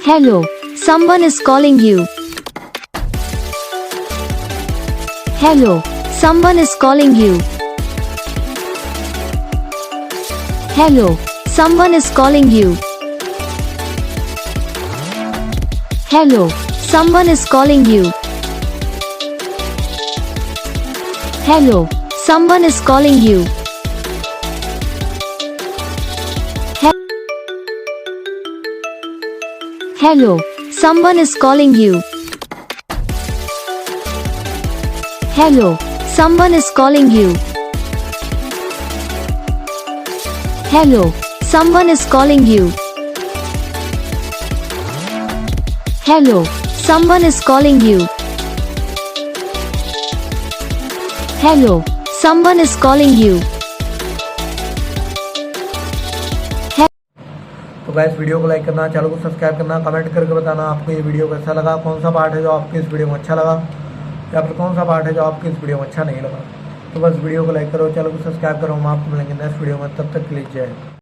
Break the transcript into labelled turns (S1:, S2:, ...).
S1: Hello, someone is calling you. Hello, someone is calling you. Hello, someone is calling you. Hello, someone is calling you. Hello, someone is calling you. Hello, someone is calling you. Hello, someone is calling you. Hello, someone is calling you. Hello, someone is calling you. Hello, someone is calling you.
S2: तो guys video को like करना, channel को subscribe करना, comment करके बताना आपको ये video कैसा लगा, कौन सा पार्ट है जो आपको इस वीडियो में अच्छा लगा या फिर कौन सा पार्ट है जो आपको इस वीडियो में अच्छा नहीं लगा। तो बस वीडियो को लाइक करो, चैनल को सब्सक्राइब करो। हम आपको मिलेंगे नेक्स्ट वीडियो में, तब तक के लिए जय हिंद।